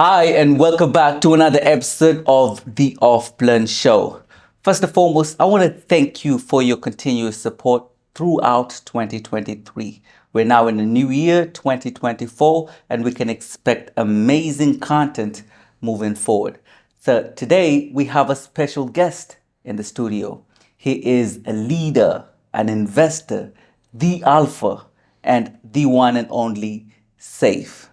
Hi, and welcome back to another episode of the OFFPLAN show. First and foremost, I want to thank you for your continuous support throughout 2023. We're now in the new year, 2024, and we can expect amazing content moving forward. So today we have a special guest in the studio. He is a leader, an investor, the alpha, and the one and only Seif.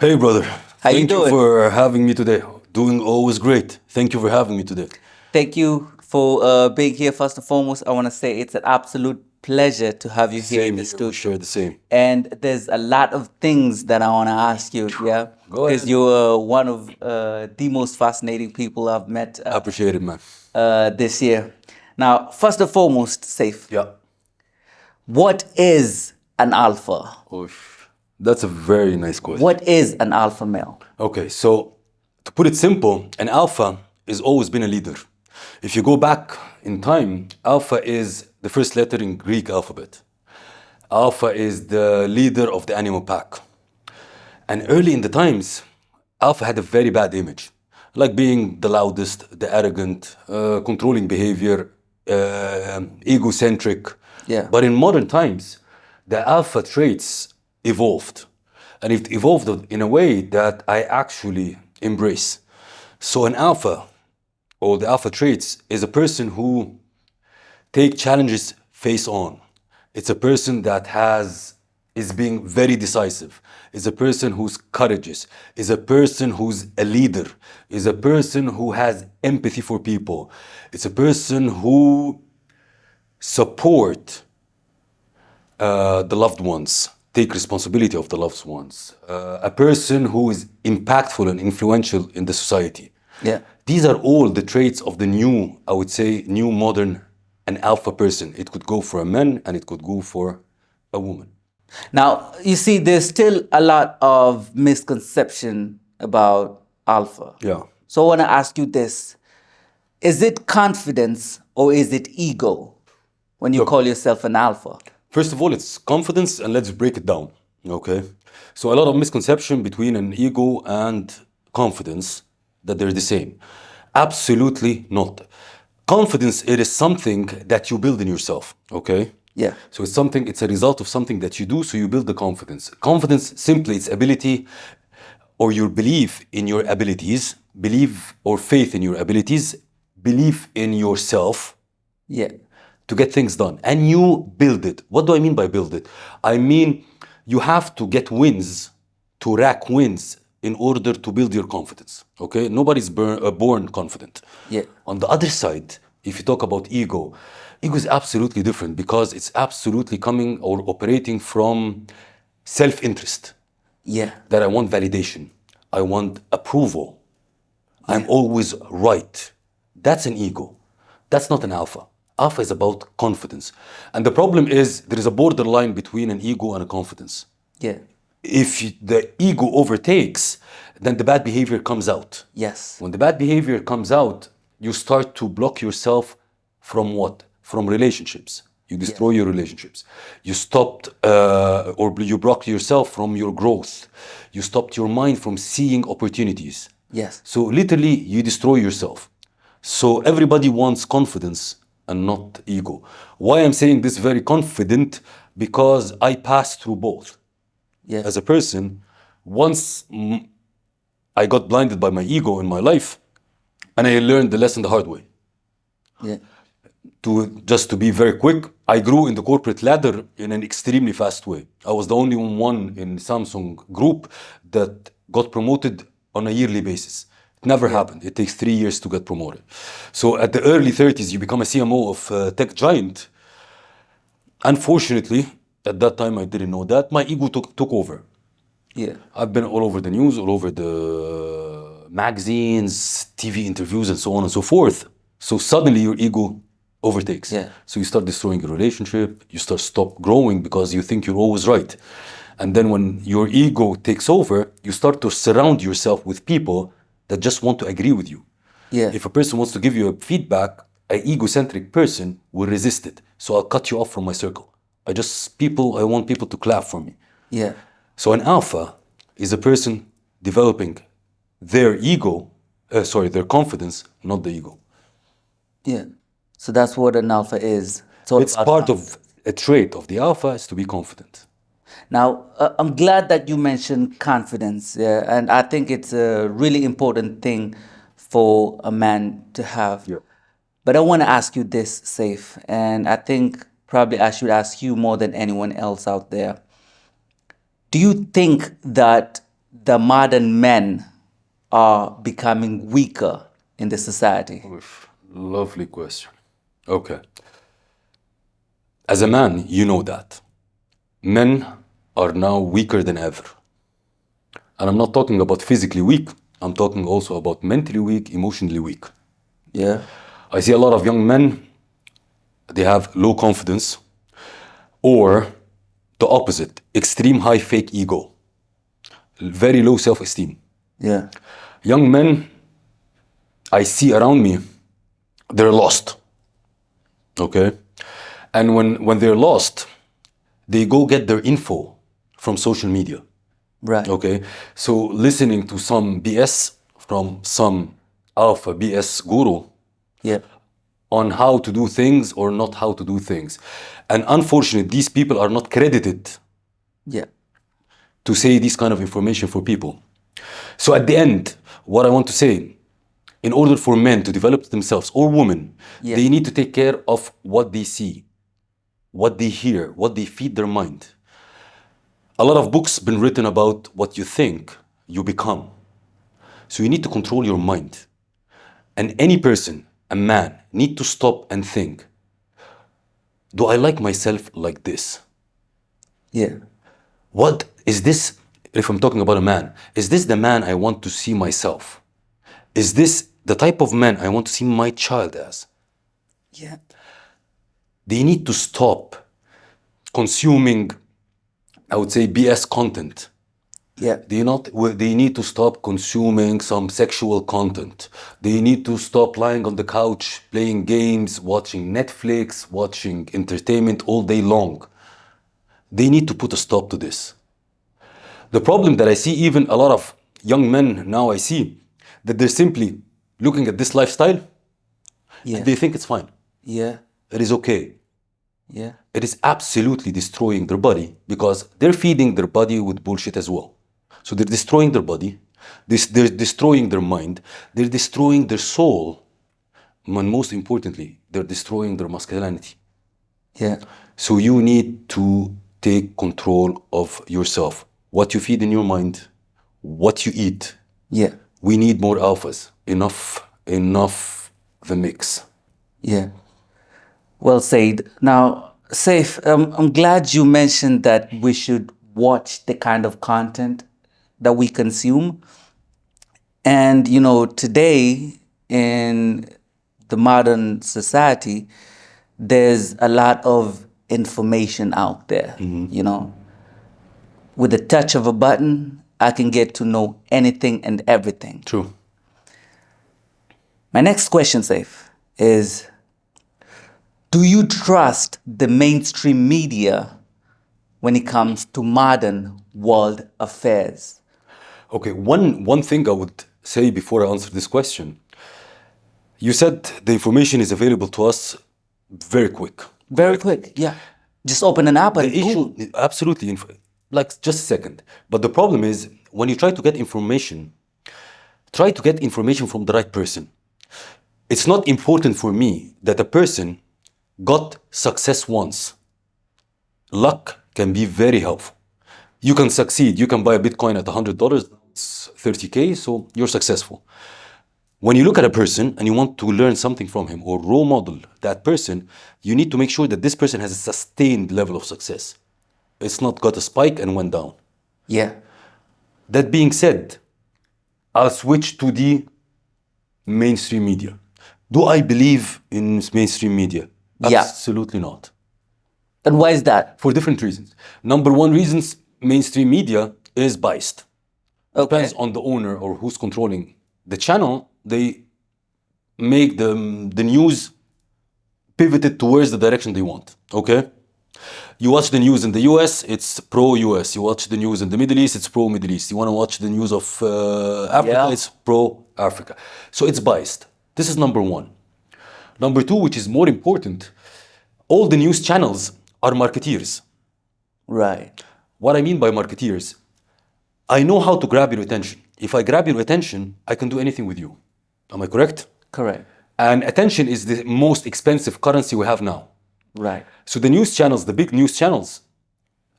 Hey, brother. How you Thank you doing? for having me today. Doing always great. Thank you for having me today. Thank you for being here. First and foremost, I want to say it's an absolute pleasure to have you here in the Same here. We studio. share the same. And there's a lot of things that I want to ask you, yeah? Go Because ahead. you're one of the most fascinating people I've met Appreciate it, man. this year. Now, first and foremost, Seif, Yeah. what is an alpha? That's a very nice question. What is an alpha male? Okay, so to put it simple, an alpha has always been a leader. If you go back in time, alpha is the first letter in Greek alphabet. Alpha is the leader of the animal pack. And early in the times, alpha had a very bad image, like being the loudest, the arrogant, controlling behavior, egocentric. Yeah. But in modern times, the alpha traits evolved. And it evolved in a way that I actually embrace. So an alpha, or the alpha traits, is a person who take challenges face on. It's a person that is being very decisive. Is a person who's courageous. Is a person who's a leader. Is a person who has empathy for people. It's a person who support the loved ones, take responsibility of the loved ones. A person who is impactful and influential in the society. Yeah. These are all the traits of the new, I would say, new modern, an alpha person. It could go for a man and it could go for a woman. Now, you see, there's still a lot of misconception about alpha. Yeah. So I want to ask you this. Is it confidence or is it ego when you call yourself an alpha? First of all, it's confidence, and let's break it down, okay? So a lot of misconception between an ego and confidence, that they're the same. Absolutely not. Confidence, it is something that you build in yourself, okay? Yeah. So it's a result of something that you do, so you build the confidence. Confidence, simply, it's ability or your belief in your abilities, belief or faith in your abilities, belief in yourself, Yeah. to get things done. And you build it. What do I mean by build it? I mean, you have to get wins, to rack wins in order to build your confidence, okay? Nobody's born confident. Yeah. On the other side, if you talk about ego is absolutely different because it's absolutely coming or operating from self-interest. Yeah. That I want validation. I want approval. I'm always right. That's an ego. That's not an alpha. Alpha is about confidence. And the problem is there is a borderline between an ego and a confidence. Yeah. If the ego overtakes, then the bad behavior comes out. Yes. When the bad behavior comes out, you start to block yourself from what? From relationships. You destroy your relationships. You stopped or you blocked yourself from your growth. You stopped your mind from seeing opportunities. Yes. So literally, you destroy yourself. So everybody wants confidence and not ego. Why I'm saying this very confident? Because I passed through both. Yeah. As a person, once I got blinded by my ego in my life, and I learned the lesson the hard way. Yeah. Just to be very quick, I grew in the corporate ladder in an extremely fast way. I was the only one in Samsung group that got promoted on a yearly basis. It never happened. It takes 3 years to get promoted. So at the early 30s, you become a CMO of a tech giant. Unfortunately, at that time, I didn't know that. My ego took over. Yeah. I've been all over the news, all over the magazines, TV interviews, and so on and so forth. So suddenly your ego overtakes. Yeah. So you start destroying your relationship, you stop growing because you think you're always right. And then when your ego takes over, you start to surround yourself with people that just want to agree with you. Yeah. If a person wants to give you a feedback, an egocentric person will resist it. So I'll cut you off from my circle. I want people to clap for me. Yeah. So an alpha is a person developing their ego, their confidence, not the ego. Yeah. So that's what an alpha is. It's all It's about part confidence. of a trait of the alpha is to be confident. Now, I'm glad that you mentioned confidence, yeah, and I think it's a really important thing for a man to have. Yeah. But I want to ask you this, Saif, and I think probably I should ask you more than anyone else out there. Do you think that the modern men are becoming weaker in the society? Oof, lovely question. Okay. As a man, you know that. Men are now weaker than ever. And I'm not talking about physically weak, I'm talking also about mentally weak, emotionally weak. Yeah. I see a lot of young men, they have low confidence, or the opposite, extreme high fake ego, very low self esteem. Yeah. Young men I see around me, they're lost. Okay? And when they're lost, they go get their info from social media. Right. Okay? So listening to some BS from some alpha BS guru Yeah. on how to do things or not how to do things. And unfortunately, these people are not credited Yeah. to say this kind of information for people. So at the end, what I want to say, in order for men to develop themselves or women, Yeah. they need to take care of what they see, what they hear, what they feed their mind. A lot of books been written about what you think, you become. So you need to control your mind. And any person, a man, need to stop and think, do I like myself like this? Yeah. What is this, if I'm talking about a man, is this the man I want to see myself? Is this the type of man I want to see my child as? Yeah. They need to stop consuming, I would say, BS content. Yeah. They need to stop consuming some sexual content. They need to stop lying on the couch, playing games, watching Netflix, watching entertainment all day long. They need to put a stop to this. The problem that I see, even a lot of young men now I see, that they're simply looking at this lifestyle Yeah. and they think it's fine. Yeah. It is okay. Yeah. It is absolutely destroying their body because they're feeding their body with bullshit as well. So they're destroying their body, they're destroying their mind, they're destroying their soul, and most importantly, they're destroying their masculinity. Yeah. So you need to take control of yourself. What you feed in your mind, what you eat. Yeah. We need more alphas. Enough the mix. Yeah. Well said. Now, Saif, I'm glad you mentioned that we should watch the kind of content that we consume. And, you know, today in the modern society, there's a lot of information out there, you know. With the touch of a button, I can get to know anything and everything. True. My next question, Saif, is do you trust the mainstream media when it comes to modern world affairs? Okay, one thing I would say before I answer this question. You said the information is available to us very quick. Very quick, yeah. Just open an app and The issue, boom. absolutely, like just a second. But the problem is when you try to get information, try to get information from the right person. It's not important for me that a person got success once. Luck can be very helpful. You can succeed. You can buy a Bitcoin at $100, it's 30K, so you're successful. When you look at a person and you want to learn something from him or role model that person, you need to make sure that this person has a sustained level of success. It's not got a spike and went down. Yeah, That being said, I'll switch to the mainstream media. Do I believe in mainstream media? Yeah. Absolutely not. and why is that? For different reasons. Number one reasons, mainstream media is biased. Okay. Depends on the owner or who's controlling the channel. They make the news pivoted towards the direction they want. Okay? You watch the news in the US, it's pro-US. You watch the news in the Middle East, it's pro-Middle East. You want to watch the news of Africa, Yeah. it's pro-Africa. So it's biased. This is number one. Number two, which is more important, all the news channels are marketeers. Right. What I mean by marketeers, I know how to grab your attention. If I grab your attention, I can do anything with you. Am I correct? Correct. And attention is the most expensive currency we have now. Right. So the news channels, the big news channels,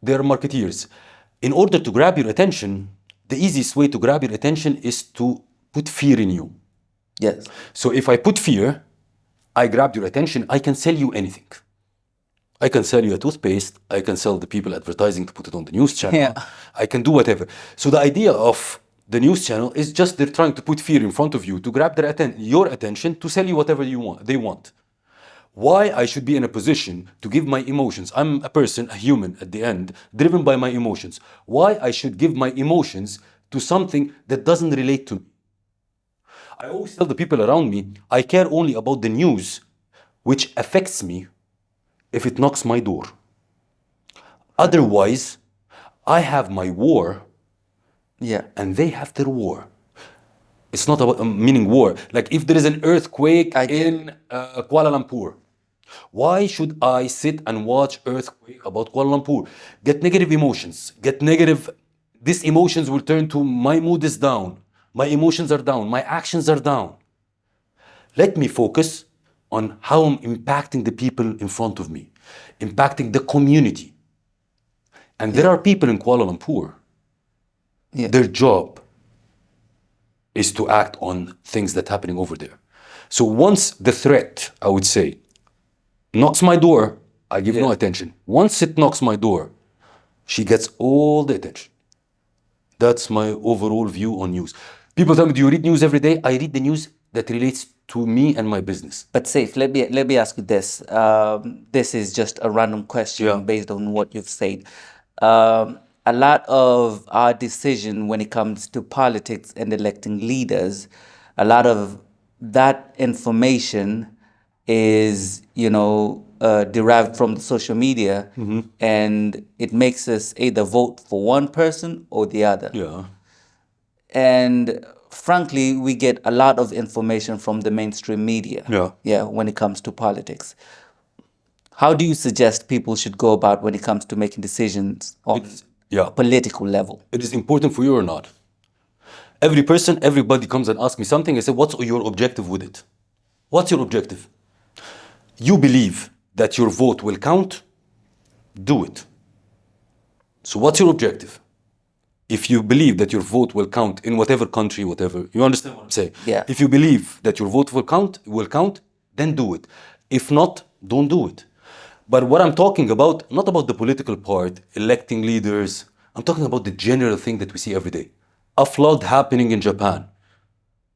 they're marketeers. In order to grab your attention, the easiest way to grab your attention is to put fear in you. Yes. So if I put fear, I grab your attention, I can sell you anything. I can sell you a toothpaste, I can sell the people advertising to put it on the news channel. Yeah. I can do whatever. So the idea of the news channel is just they're trying to put fear in front of you to grab your attention to sell you whatever they want. Why I should be in a position to give my emotions. I'm a person, a human at the end, driven by my emotions. Why I should give my emotions to something that doesn't relate to me. I always tell the people around me, I care only about the news which affects me if it knocks my door. Otherwise, I have my war Yeah. and they have their war. It's not about meaning war. Like if there is an earthquake in Kuala Lumpur, why should I sit and watch earthquake about Kuala Lumpur? Get negative emotions. Get negative. These emotions will turn to my mood is down. My emotions are down. My actions are down. Let me focus on how I'm impacting the people in front of me, impacting the community. And there are people in Kuala Lumpur. Yeah. Their job is to act on things that are happening over there. So once the threat, I would say, knocks my door, I give no attention. Once it knocks my door, she gets all the attention. That's my overall view on news. People tell me, do you read news every day? I read the news that relates to me and my business. But Seif, let me ask you this. This is just a random question based on what you've said. A lot of our decision when it comes to politics and electing leaders, a lot of that information is, derived from the social media, and it makes us either vote for one person or the other. Yeah. And frankly, we get a lot of information from the mainstream media. Yeah. When it comes to politics. How do you suggest people should go about when it comes to making decisions on a political level? It is important for you or not? Everybody comes and asks me something. I say, what's your objective with it? What's your objective? You believe that your vote will count? Do it. So what's your objective? If you believe that your vote will count in whatever country, whatever, you understand what I'm saying? Yeah. If you believe that your vote will count, then do it. If not, don't do it. But what I'm talking about, not about the political part, electing leaders, I'm talking about the general thing that we see every day. A flood happening in Japan,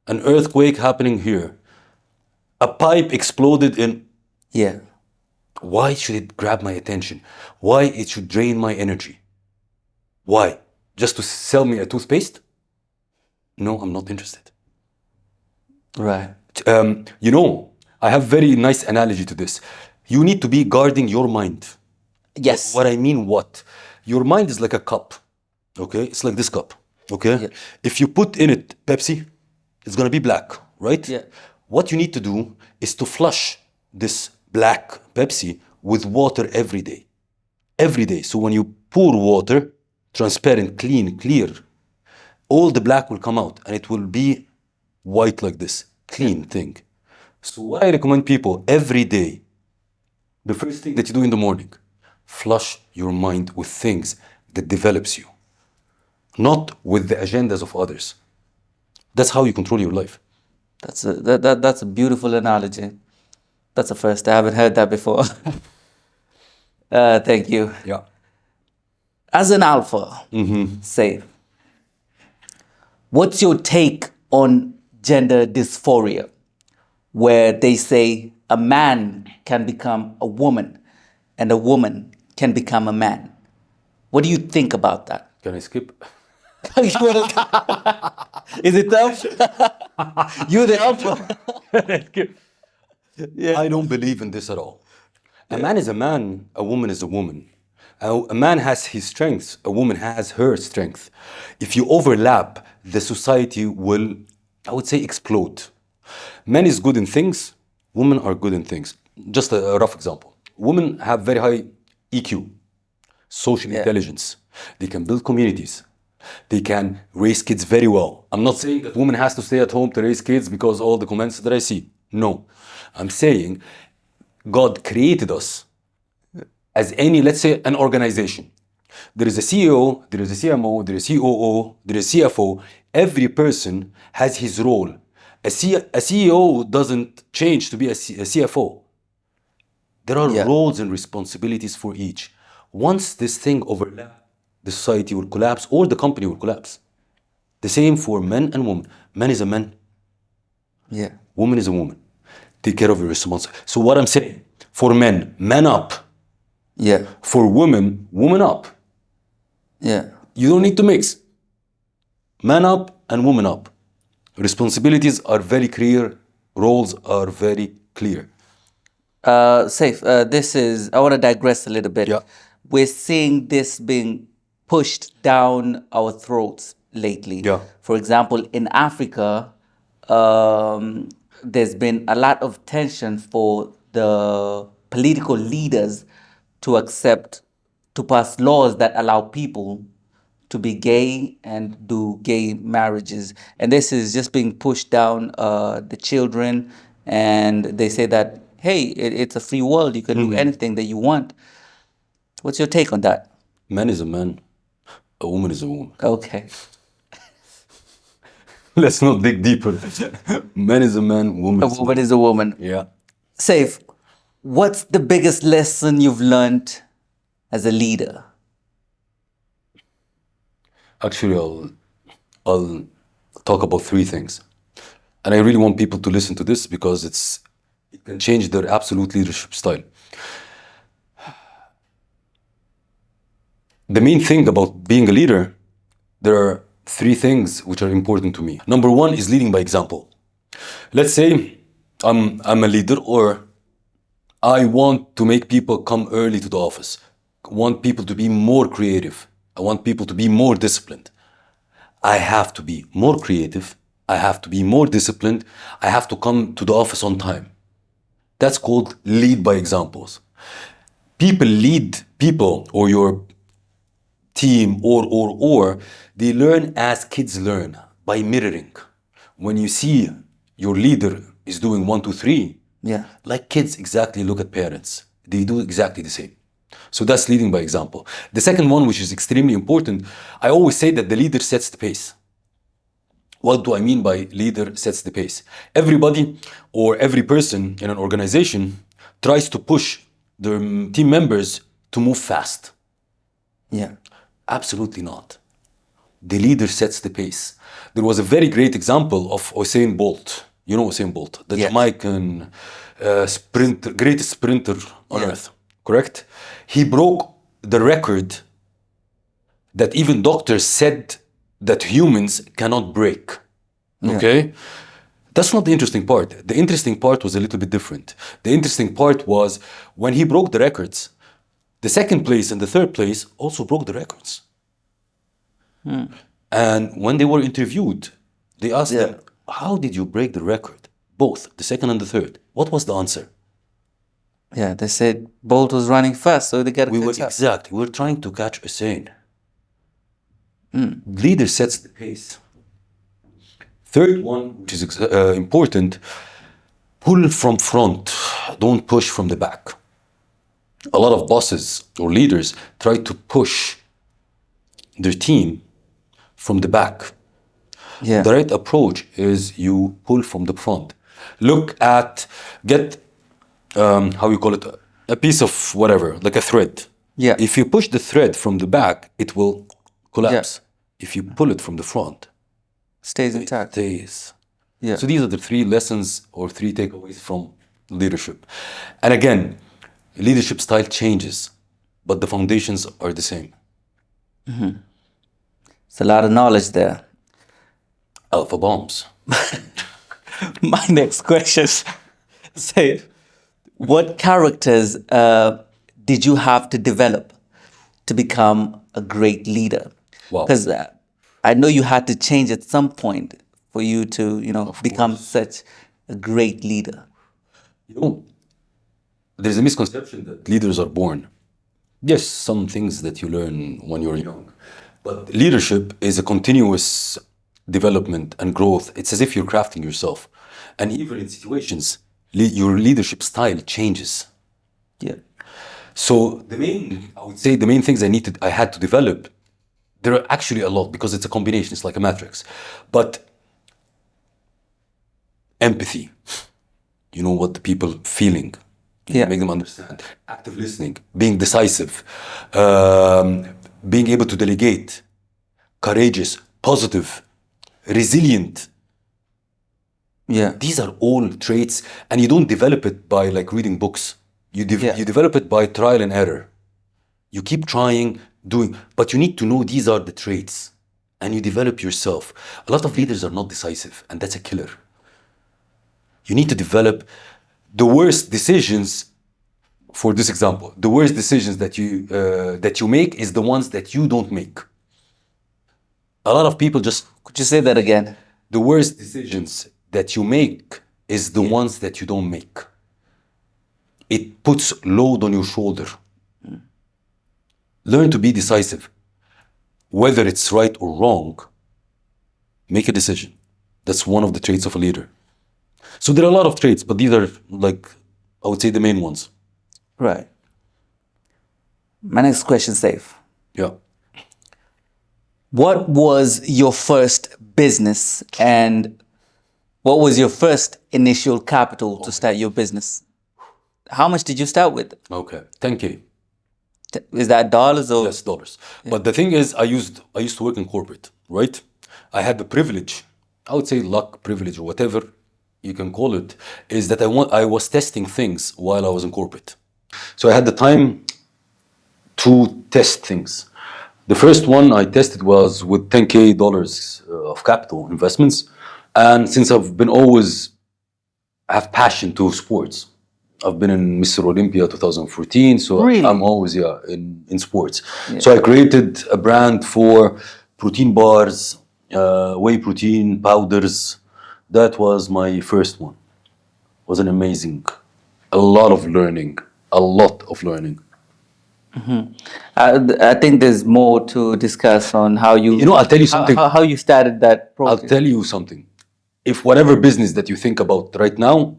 an earthquake happening here, a pipe exploded in... Yeah. Why should it grab my attention? Why it should drain my energy? Why? Just to sell me a toothpaste? No, I'm not interested. Right. I have very nice analogy to this. You need to be guarding your mind. Yes. What I mean, what? Your mind is like a cup, okay? It's like this cup, okay? Yeah. If you put in it Pepsi, it's gonna be black, right? Yeah. What you need to do is to flush this black Pepsi with water every day. Every day. So when you pour water, transparent, clean, clear, all the black will come out and it will be white like this, clean thing. So what I recommend people every day, the first thing that you do in the morning, flush your mind with things that develops you, not with the agendas of others. That's how you control your life. That's a beautiful analogy. That's the first. I haven't heard that before. Thank you. Yeah. As an alpha, say, what's your take on gender dysphoria, where they say a man can become a woman and a woman can become a man? What do you think about that? Can I skip? Is it tough? You're the alpha. I don't believe in this at all. A man is a man, a woman is a woman. A man has his strengths, a woman has her strength. If you overlap, the society will, I would say, explode. Man is good in things, women are good in things. Just a rough example. Women have very high EQ, social intelligence. They can build communities. They can raise kids very well. I'm not saying that woman has to stay at home to raise kids because all the comments that I see. No. I'm saying God created us as any, let's say, an organization. There is a CEO, there is a CMO, there is a COO, there is a CFO. Every person has his role. A CEO doesn't change to be a CFO. There are roles and responsibilities for each. Once this thing overlaps, the society will collapse or the company will collapse. The same for men and women. Man is a man. Yeah. Woman is a woman. Take care of your responsibility. So what I'm saying, for men, man up. Yeah. For women, woman up. Yeah. You don't need to mix. Man up and woman up. Responsibilities are very clear. Roles are very clear. Saif, I want to digress a little bit. Yeah. We're seeing this being pushed down our throats lately. Yeah. For example, in Africa, there's been a lot of tension for the political leaders to pass laws that allow people to be gay and do gay marriages. And this is just being pushed down the children. And they say that, hey, it's a free world. You can do anything that you want. What's your take on that? Man is a man. A woman is a woman. Okay. Let's not dig deeper. Man is a man, woman A is a woman is a woman. Yeah. Saif, what's the biggest lesson you've learned as a leader? Actually, I'll talk about three things. And I really want people to listen to this because it can change their absolute leadership style. The main thing about being a leader, there are three things which are important to me. Number one is leading by example. Let's say I'm a leader, or I want to make people come early to the office. I want people to be more creative. I want people to be more disciplined. I have to be more creative. I have to be more disciplined. I have to come to the office on time. That's called lead by examples. People lead people, or your team, or they learn as kids learn, by mirroring. When you see your leader is doing 1, 2, 3, like kids exactly look at parents. They do exactly the same. So that's leading by example. The second one, which is extremely important, I always say that the leader sets the pace. What do I mean by leader sets the pace? Everybody or every person in an organization tries to push their team members to move fast. Yeah. Absolutely not. The leader sets the pace. There was a very great example of Usain Bolt. You know Usain Bolt, the Jamaican greatest sprinter on earth, correct? He broke the record that even doctors said that humans cannot break, okay? That's not the interesting part. The interesting part was a little bit different. The interesting part was when he broke the records, the second place and the third place also broke the records. And when they were interviewed, they asked them, how did you break the record? Both, the second and the third. What was the answer? Yeah, they said Bolt was running fast, so they got to catch up. Exactly. We were trying to catch Usain. Leader sets the pace. Third one, which is important, pull from front. Don't push from the back. A lot of bosses or leaders try to push their team from the back. Yeah. The right approach is you pull from the front. Get how you call it, a piece of whatever, like a thread. Yeah. If you push the thread from the back, it will collapse. If you pull it from the front, Stays intact. it stays. Yeah. So these are the three lessons or three takeaways from leadership. And again, leadership style changes, but the foundations are the same. It's a lot of knowledge there. Alpha bombs. My next question, say, What characters did you have to develop to become a great leader? Wow. Because I know you had to change at some point for you to, Of become course. such a great leader. You know, there's a misconception that leaders are born. Yes, some things that you learn when you're young, but leadership is a continuous development and growth. It's as if you're crafting yourself. And even in situations, your leadership style changes. Yeah. So I would say the main things I had to develop, there are actually a lot because it's a combination, it's like a matrix. But empathy, you know what the people feeling, Yeah. make them understand. Active listening, being decisive, being able to delegate, courageous, positive, resilient. Yeah. These are all traits, and you don't develop it by like reading books. Yeah. You develop it by trial and error. You keep trying, doing, but you need to know these are the traits, and you develop yourself. A lot of leaders are not decisive, and that's a killer. You need to develop the worst decisions. For this example, the worst decisions that you make is the ones that you don't make. A lot of people just Could you say that again? the worst decisions that you make is the ones that you don't make. It puts load on your shoulder. Learn to be decisive. Whether it's right or wrong, make a decision. That's one of the traits of a leader. So there are a lot of traits, but these are like, I would say, the main ones. Right. My next question, Seif. Yeah. What was your first business and what was your first initial capital to start your business? How much did you start with? Okay. 10K. Is that dollars or? Yes, dollars. But the thing is, I used to work in corporate, right? I had the privilege, I would say luck, privilege, or whatever you can call it, is that I was testing things while I was in corporate. So I had the time to test things. The first one I tested was with $10K of capital investments. And since I've been always have passion to sports. I've been in Mr. Olympia 2014, so Really? I'm always in sports. So I created a brand for protein bars, whey protein powders. That was my first one. Was an amazing, a lot of learning. I think there's more to discuss on how you. You know, I'll tell you something. How you started that I'll process. tell you something. If whatever business that you think about right now,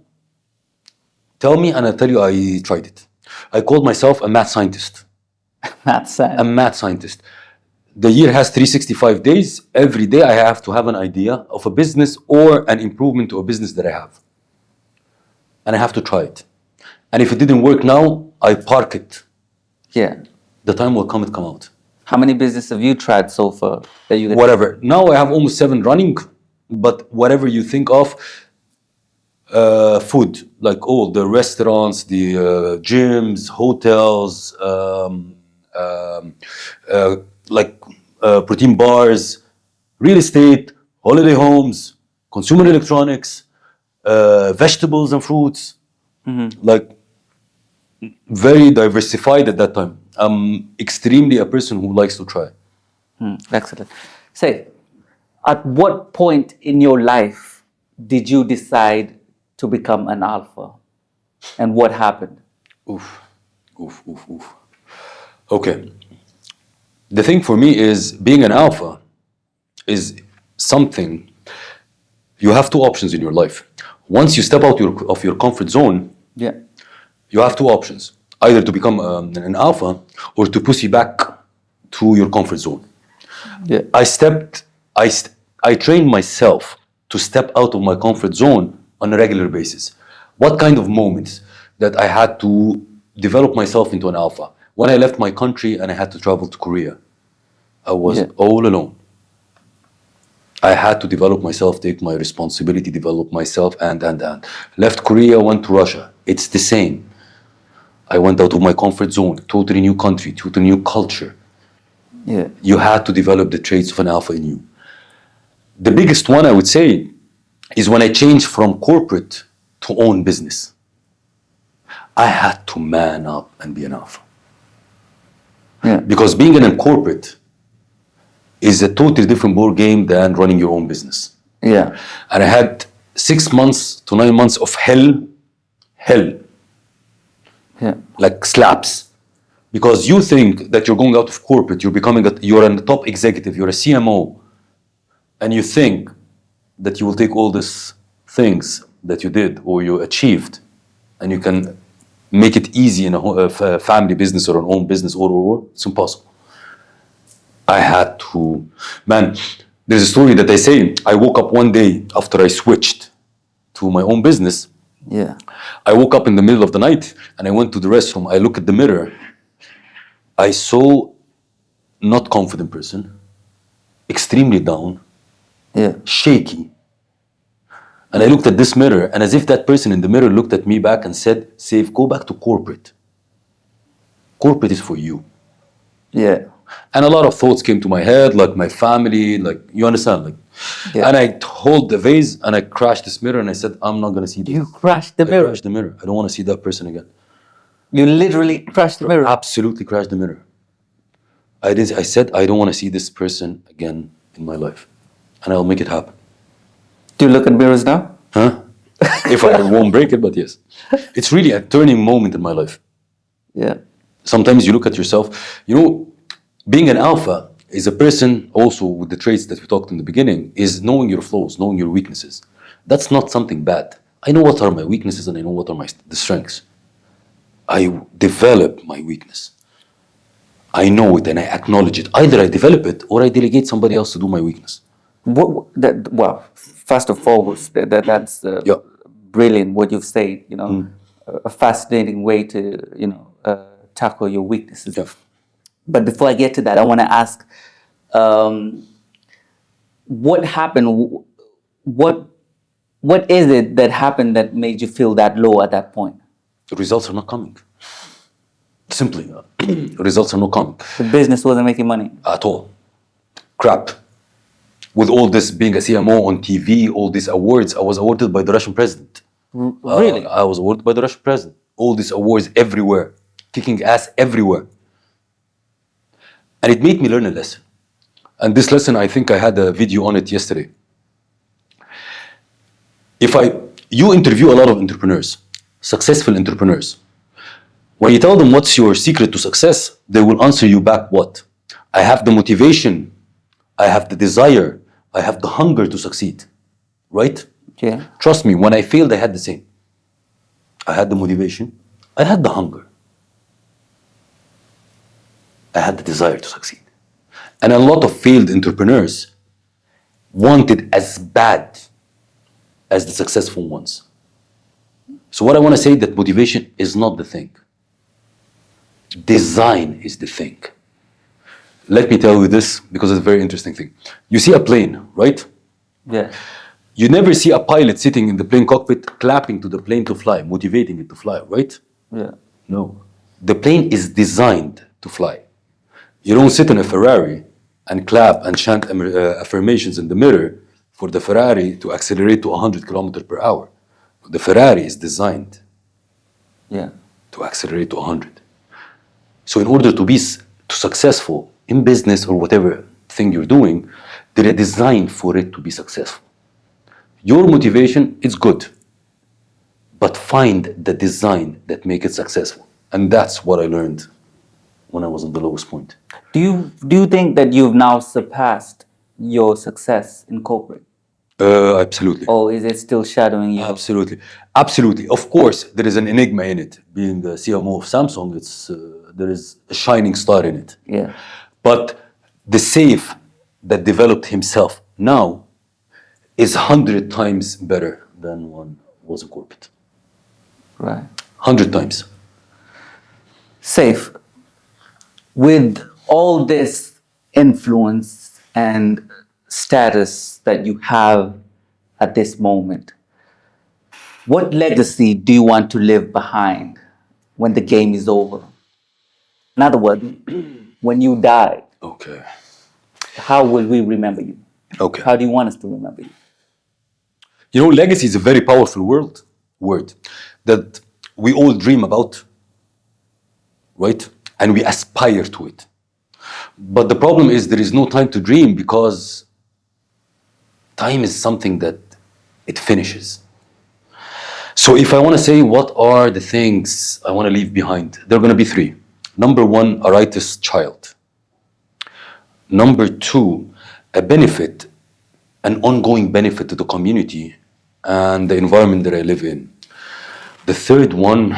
tell me and I'll tell you I tried it. I called myself a math scientist. That's sad. A math scientist. The year has 365 days. Every day I have to have an idea of a business or an improvement to a business that I have. And I have to try it. And if it didn't work now, I park it. Yeah. The time will come, it come out. How many businesses have you tried so far that you? Whatever. Now I have almost 7 running, but whatever you think of, food, like all the restaurants, the gyms, hotels, protein bars, real estate, holiday homes, consumer electronics, vegetables and fruits, like very diversified at that time. I'm extremely a person who likes to try. Excellent. Say, at what point in your life did you decide to become an alpha, and what happened? Oof. Okay. The thing for me is being an alpha is something, you have 2 options in your life. Once you step out of your comfort zone, Yeah. you have 2 options. Either to become an alpha or to push you back to your comfort zone. Yeah. I trained myself to step out of my comfort zone on a regular basis. What kind of moments that I had to develop myself into an alpha? When I left my country and I had to travel to Korea, I was all alone. I had to develop myself, take my responsibility, develop myself, and. Left Korea, went to Russia. It's the same. I went out of my comfort zone, totally new country, totally new culture. Yeah. You had to develop the traits of an alpha in you. The biggest one, I would say, is when I changed from corporate to own business. I had to man up and be an alpha. Yeah. Because being in a corporate is a totally different ball game than running your own business. Yeah. And I had 6 months to 9 months of hell, Yeah. like slaps. Because you think that you're going out of corporate, you're a top executive, you're a CMO, and you think that you will take all these things that you did or you achieved, and you can make it easy in a family business or an own business, or it's impossible. I had to, man, there's a story that I say, I woke up one day after I switched to my own business. Yeah. I woke up in the middle of the night and I went to the restroom. I look at the mirror. I saw not confident person, extremely down, Yeah. shaky. And I looked at this mirror, and as if that person in the mirror looked at me back and said, Seif, go back to corporate. Corporate is for you. Yeah. And a lot of thoughts came to my head, like my family, like, you understand? Like, Yeah. and I hold the vase and I crashed this mirror and I said, I'm not going to see this. You crashed the I mirror. crashed the mirror. I don't want to see that person again. You literally crashed the mirror. Absolutely crashed the mirror. I said, I don't want to see this person again in my life. And I'll make it happen. Do you look at mirrors now? Huh? If I won't break it, but yes. It's really a turning moment in my life. Yeah. Sometimes you look at yourself, you know, being an alpha is a person also with the traits that we talked in the beginning, is knowing your flaws, knowing your weaknesses. That's not something bad. I know what are my weaknesses and I know what are the strengths. I develop my weakness. I know it and I acknowledge it. Either I develop it or I delegate somebody else to do my weakness. Well, first and foremost, that's Yeah. brilliant what you've said. You know, a fascinating way to tackle your weaknesses. Yeah. But before I get to that, I want to ask, what happened? What is it that happened that made you feel that low at that point? The results are not coming. Simply, results are not coming The business wasn't making money. at all. Crap. With all this being a CMO on TV, all these awards, I was awarded by the Russian president. Really? I was awarded by the Russian president. All these awards everywhere, kicking ass everywhere. And it made me learn a lesson. And this lesson, I think I had a video on it yesterday. You interview a lot of entrepreneurs, successful entrepreneurs. When you tell them what's your secret to success, they will answer you back what? I have the motivation, I have the desire, I have the hunger to succeed. Right? Yeah. Trust me, when I failed, I had the same. I had the motivation, I had the hunger. I had the desire to succeed. And a lot of failed entrepreneurs want it as bad as the successful ones. So what I want to say that motivation is not the thing. Design is the thing. Let me tell you this because it's a very interesting thing. You see a plane, right? Yeah. You never see a pilot sitting in the plane cockpit clapping to the plane to fly, motivating it to fly, right? Yeah. No. The plane is designed to fly. You don't sit in a Ferrari and clap and chant affirmations in the mirror for the Ferrari to accelerate to 100 kilometers per hour. The Ferrari is designed Yeah. to accelerate to 100. So in order to be successful in business or whatever thing you're doing, they're designed for it to be successful. Your motivation is good, but find the design that make it successful. And that's what I learned when I was in the lowest point. Do you think that you've now surpassed your success in corporate, Absolutely. or is it still shadowing you? Absolutely. Absolutely. Of course, there is an enigma in it. Being the CMO of Samsung, there is a shining star in it. Yeah. But the Seif that developed himself now is 100 times better than one was in corporate. Right. 100 times. Seif, with all this influence and status that you have at this moment, what legacy do you want to leave behind when the game is over? In other words, when you die, Okay. how will we remember you? Okay. How do you want us to remember you? You know, legacy is a very powerful word that we all dream about, right? And we aspire to it. But the problem is there is no time to dream, because time is something that it finishes. So if I want to say what are the things I want to leave behind, there are going to be three. Number one, a righteous child. Number two, a benefit, an ongoing benefit to the community and the environment that I live in. The third one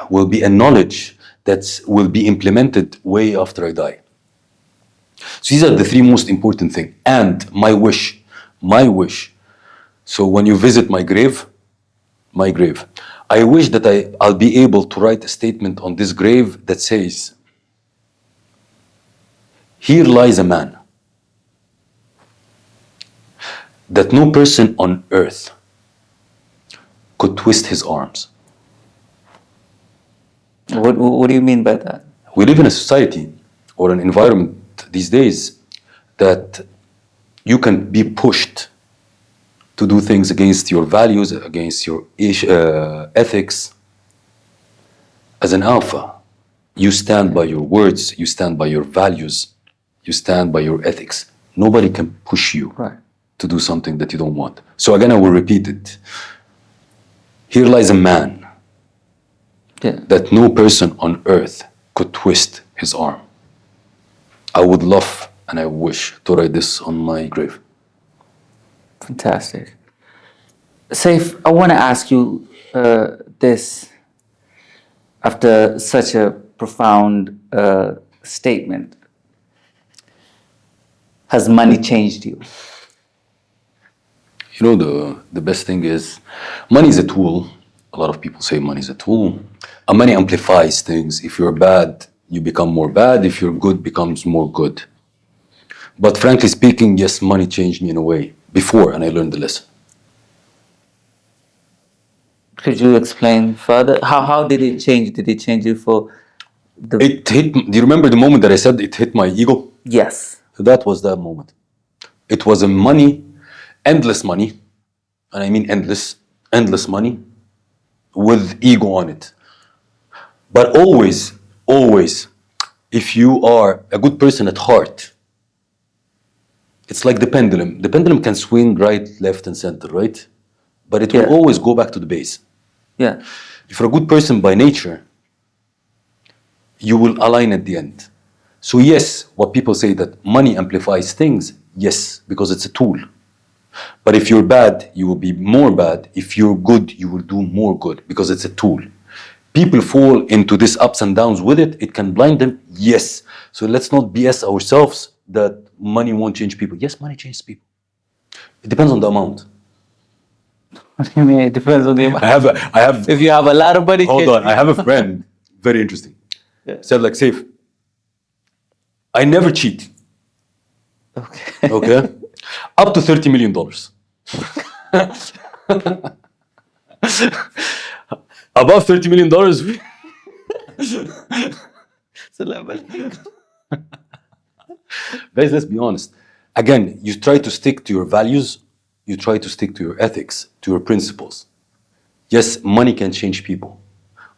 will be a knowledge that will be implemented way after I die. So these are the three most important things. And my wish. So when you visit my grave, I wish that I'll be able to write a statement on this grave that says, here lies a man that no person on earth could twist his arms. What do you mean by that? We live in a society or an environment these days that you can be pushed to do things against your values, against your ethics. As an alpha, you stand by your words, you stand by your values, you stand by your ethics. Nobody can push you to do something that you don't want. So again, I will repeat it. Here lies a man that no person on earth could twist his arm. I would love and I wish to write this on my grave. Fantastic. Seif, I want to ask you this after such a profound statement. Has money changed you? You know, the best thing is, money is a tool. A lot of people say money is a tool. And money amplifies things. If you're bad, you become more bad. If you're good, becomes more good. But frankly speaking, yes, money changed me in a way before, and I learned the lesson. Could you explain further? How did it change? Did it change you for the... It hit, do you remember the moment that I said it hit my ego? Yes. That was that moment. It was a money, endless money, and I mean endless money, with ego on it. But always, if you are a good person at heart, it's like the pendulum. The pendulum can swing right, left, and center, right? But it will always go back to the base. Yeah. If you're a good person by nature, you will align at the end. So yes, what people say that money amplifies things, yes, because it's a tool. But if you're bad, you will be more bad. If you're good, you will do more good, because it's a tool. People fall into these ups and downs with it. It can blind them, yes. So let's not BS ourselves that money won't change people. Yes, money changes people. It depends on the amount. What do you mean? It depends on the amount. I have. If you have a lot of money... Hold on, I have a friend, very interesting. Said like, Seif, I never cheat. Okay? Up to $30 million. Above $30 million, guys, let's be honest. Again, you try to stick to your values, you try to stick to your ethics, to your principles. Yes, money can change people,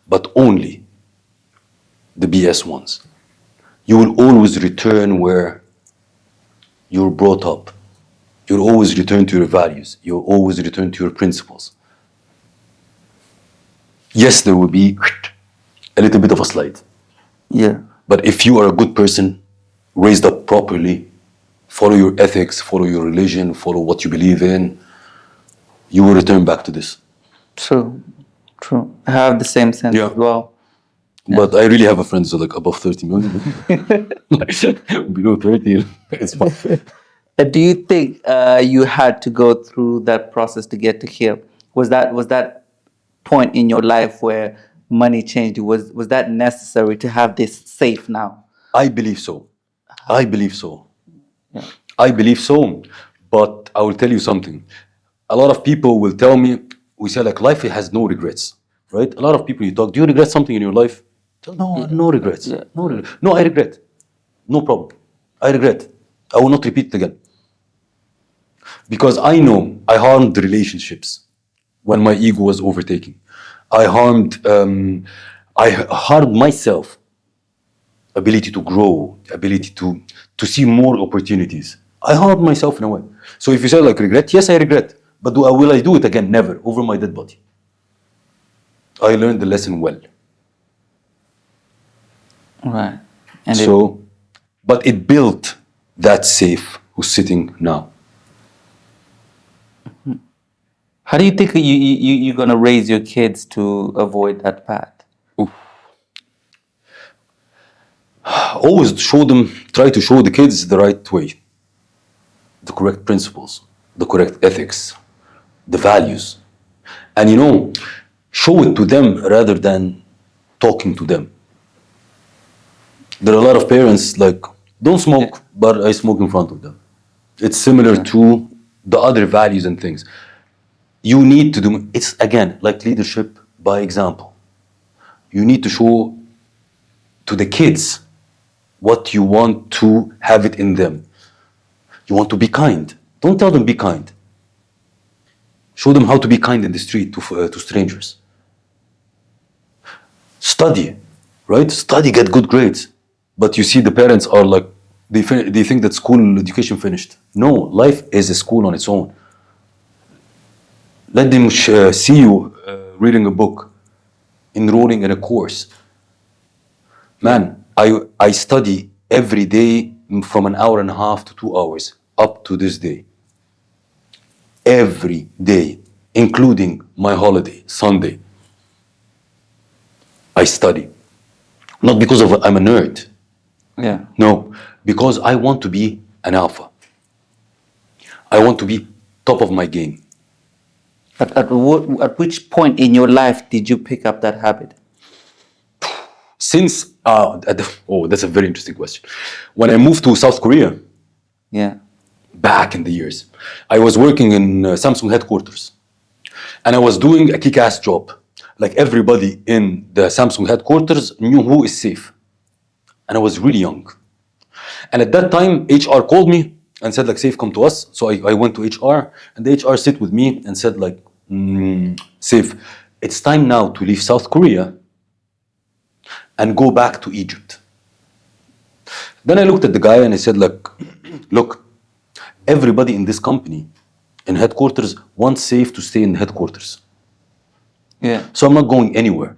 but only the BS ones. You will always return where you're brought up. You'll always return to your values. You'll always return to your principles. Yes, there will be a little bit of a slide. Yeah. But if you are a good person, raised up properly, follow your ethics, follow your religion, follow what you believe in, you will return back to this. True. I have the same sense as well. But I really have a friend who's like above 30 million. Like, below 30, it's fine. Do you think you had to go through that process to get to here? Was that point in your life where money changed you? Was that necessary to have this safe now? I believe so. I believe so. But I will tell you something. A lot of people will tell me, we say like life has no regrets, right? A lot of people you talk, do you regret something in your life? No, no regrets. No, I regret. No problem. I regret. I will not repeat it again. Because I know I harmed relationships when my ego was overtaking. I harmed myself. Ability to grow, ability to see more opportunities. I harmed myself in a way. So if you say like regret, yes, I regret. But will I do it again? Never. Over my dead body. I learned the lesson well. Right. And So, but it built that Seif who's sitting now. how do you think you're going to raise your kids to avoid that path? Always try to show the kids the right way, the correct principles, the correct ethics, the values. And show it to them rather than talking to them. There are a lot of parents like, don't smoke, but I smoke in front of them. It's similar to the other values and things. You need to do, it's again, like leadership by example. You need to show to the kids what you want to have it in them. You want to be kind. Don't tell them be kind. Show them how to be kind in the street to strangers. Study, right? Study, get good grades. But you see the parents are like, they think that school education finished. No, life is a school on its own. Let them see you reading a book, enrolling in a course. Man, I study every day from an hour and a half to 2 hours up to this day. Every day, including my holiday, Sunday. I study. Not because I'm a nerd. Yeah. No, because I want to be an alpha. I want to be top of my game. At which point in your life did you pick up that habit? Since, that's a very interesting question. When I moved to South Korea, Yeah. back in the years, I was working in Samsung headquarters. And I was doing a kick-ass job. Like everybody in the Samsung headquarters knew who is Seif. And I was really young. And at that time, HR called me and said like, Seif, come to us. So I went to HR and the HR sit with me and said like, Seif, it's time now to leave South Korea and go back to Egypt. Then I looked at the guy and I said like, look, everybody in this company in headquarters wants Seif to stay in the headquarters. Yeah. So I'm not going anywhere.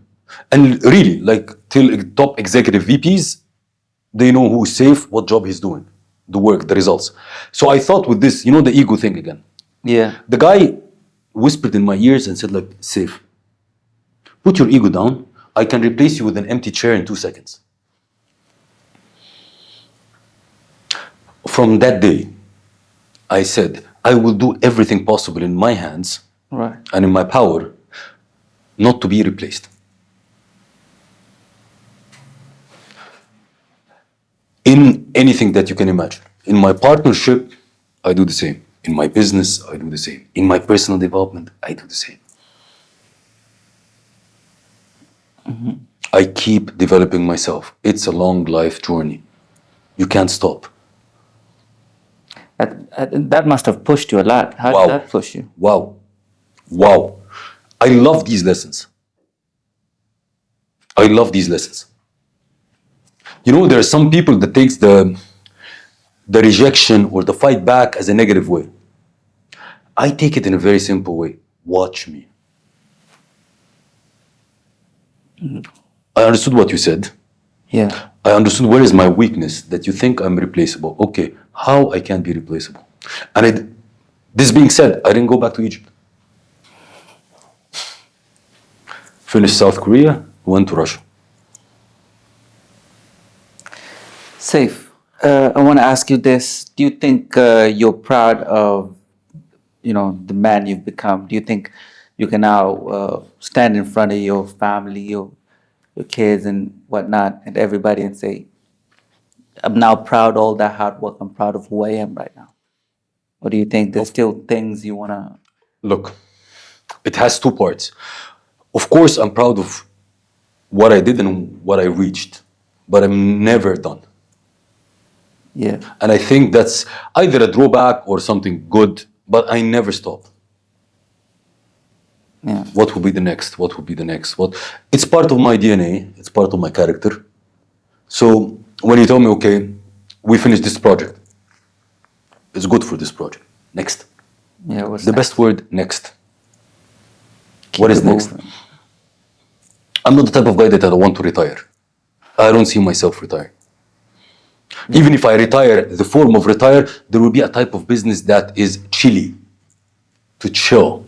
And really, like till top executive VPs, they know who's Seif, what job he's doing, the work, the results. So I thought with this, the ego thing again. Yeah. The guy whispered in my ears and said like, Seif, put your ego down. I can replace you with an empty chair in 2 seconds. From that day, I said, I will do everything possible in my hands Right. and in my power not to be replaced. In anything that you can imagine. In my partnership, I do the same. In my business, I do the same. In my personal development, I do the same. I keep developing myself. It's a long life journey. You can't stop. That must have pushed you a lot. How Wow. did that push you? Wow. Wow. I love these lessons. I love these lessons. There are some people that takes the rejection or the fight back as a negative way. I take it in a very simple way. Watch me. I understood what you said. Yeah. I understood where is my weakness that you think I'm replaceable. Okay, how I can be replaceable? And this being said, I didn't go back to Egypt. Finished South Korea, went to Russia. Seif, I want to ask you this. Do you think you're proud of, the man you've become? Do you think you can now stand in front of your family, your kids and whatnot, and everybody and say, I'm now proud of all that hard work. I'm proud of who I am right now? Or do you think there's still things you want to... Look, it has two parts. Of course, I'm proud of what I did and what I reached, but I'm never done. Yeah. And I think that's either a drawback or something good, but I never stop. Yeah. What will be the next? What will be the next? What? It's part of my DNA. It's part of my character. So when you tell me, okay, we finished this project, it's good for this project. Next. Yeah. What's The next? best word, next. Keep What is it next? moving. I'm not the type of guy that I want to retire. I don't see myself retiring. Even if I retire, the form of retire, there will be a type of business that is chilly, to chill.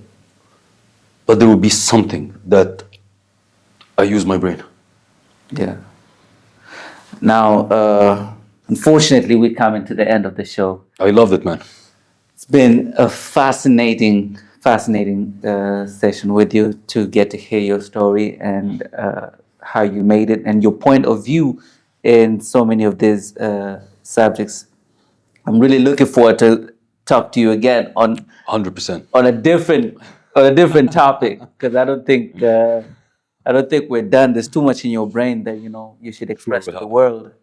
But there will be something that I use my brain. Yeah. Now, unfortunately, we're coming to the end of the show. I love that, man. It's been a fascinating session with you to get to hear your story and how you made it and your point of view in so many of these subjects. I'm really looking forward to talk to you again 100%. on a different topic because I don't think we're done. There's too much in your brain that you should express to the world.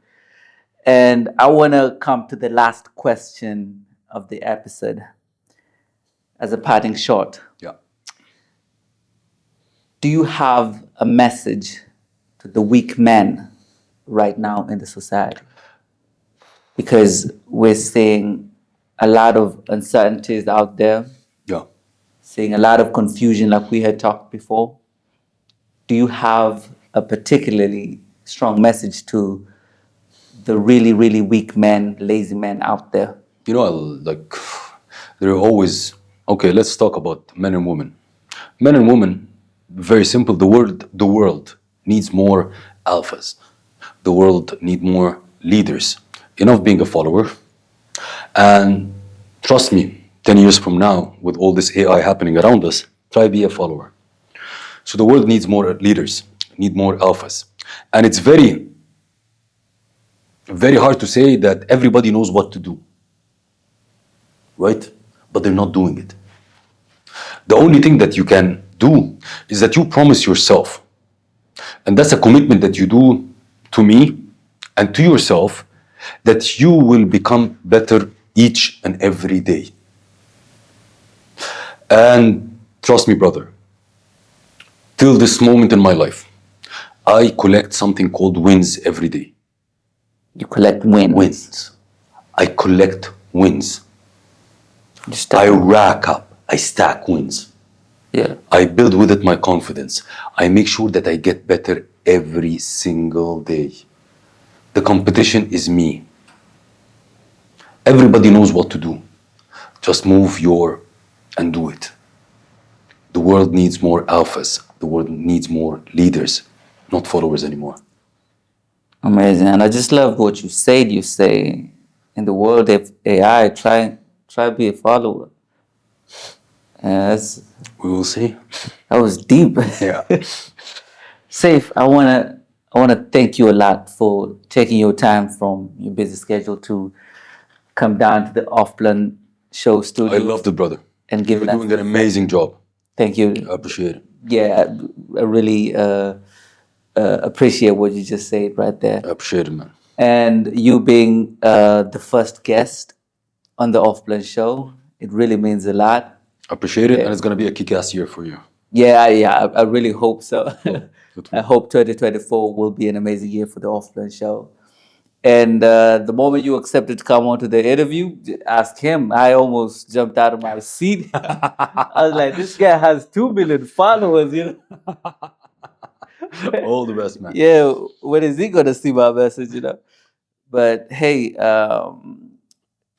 And I want to come to the last question of the episode as a parting shot. Yeah. Do you have a message to the weak men right now in the society? Because we're seeing a lot of uncertainties out there, Yeah. seeing a lot of confusion like we had talked before. Do you have a particularly strong message to the really, really weak men, lazy men out there? You know, like, there are always, okay, let's talk about men and women. Men and women, very simple, the world needs more alphas. The world needs more leaders. Enough being a follower. And trust me, 10 years from now, with all this AI happening around us, try be a follower. So the world needs more leaders, need more alphas. And it's very, very hard to say that everybody knows what to do, right? But they're not doing it. The only thing that you can do is that you promise yourself, and that's a commitment that you do to me and to yourself, that you will become better each and every day. And trust me, brother, till this moment in my life, I collect something called wins every day. You collect wins. Wins. I collect wins. You stack I them. rack up. I stack wins. Yeah. I build with it my confidence. I make sure that I get better every single day. The competition is me. Everybody knows what to do. Just move and do it. The world needs more alphas. The world needs more leaders, not followers anymore. Amazing. And I just love what you said. You say, in the world of AI, try to be a follower. We will see. That was deep. Yeah. Seif, I wanna thank you a lot for taking your time from your busy schedule to come down to the OFFPLAN show studio. I loved it, brother. And You're giving us doing an amazing job. Thank you. I appreciate it. Yeah, I really appreciate what you just said right there. I appreciate it, man. And you being the first guest on the OFFPLAN show, it really means a lot. I appreciate it, and it's gonna be a kick-ass year for you. Yeah, I really hope so. Good I hope 2024 will be an amazing year for the OFFPLAN show. And the moment you accepted to come on to the interview, ask him. I almost jumped out of my seat. I was like, this guy has 2 million followers, All the best, man. Yeah, when is he gonna see my message, But hey,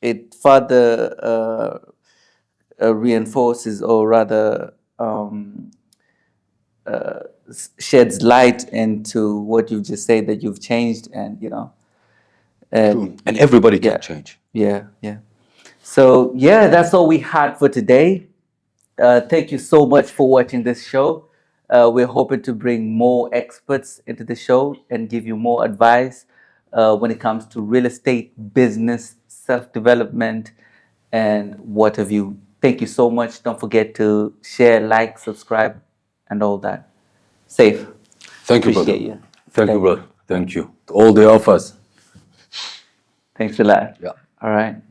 it further reinforces, or rather sheds light into what you've just said, that you've changed, and True. And everybody can yeah. change. Yeah. So yeah, that's all we had for today. Thank you so much for watching this show. We're hoping to bring more experts into the show and give you more advice when it comes to real estate, business, self-development, and what have you. Thank you so much. Don't forget to share, like, subscribe, and all that. Seif. Thank you, brother. Appreciate you. Thank you, brother. Thank you. To all the alphas. Thanks a lot. Yeah. All right.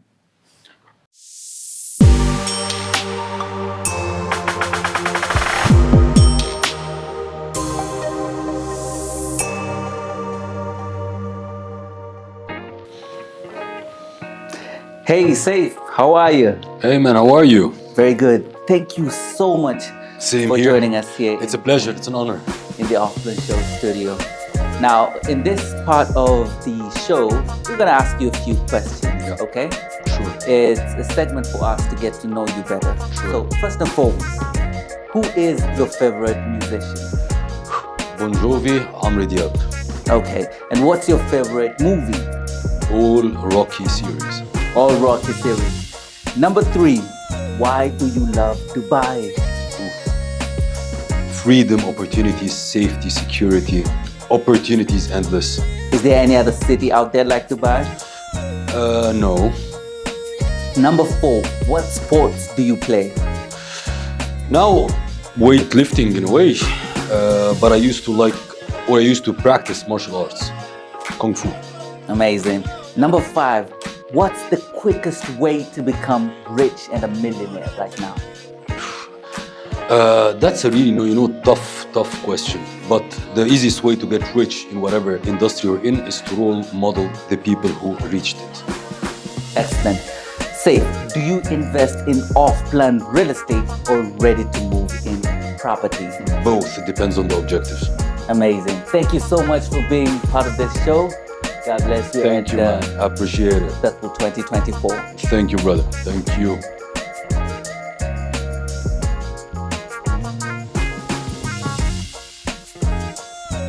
Hey, Seif, how are you? Hey man, how are you? Very good. Thank you so much Same for here. joining us here It's a pleasure, it's an honor. in the OFFPLAN Show studio. Now, in this part of the show, we're going to ask you a few questions, Yeah. okay? Sure. It's a segment for us to get to know you better. Sure. So, first and foremost, who is your favorite musician? Bon Jovi, Amr Diab. Okay. And what's your favorite movie? All Rocky series. All Rocky series. Number 3, why do you love Dubai? Freedom, opportunities, safety, security. Opportunities endless. Is there any other city out there like Dubai? No. Number 4, what sports do you play? Now, weightlifting in a way, but I used to practice martial arts, Kung Fu. Amazing. Number 5, what's the quickest way to become rich and a millionaire right now? That's a really, tough question. But the easiest way to get rich in whatever industry you're in is to role model the people who reached it. Excellent. Seif, do you invest in off-plan real estate or ready to move in property? Both, it depends on the objectives. Amazing. Thank you so much for being part of this show. God bless you. Thank you, man. I appreciate it. Successful 2024. Thank you, brother. Thank you.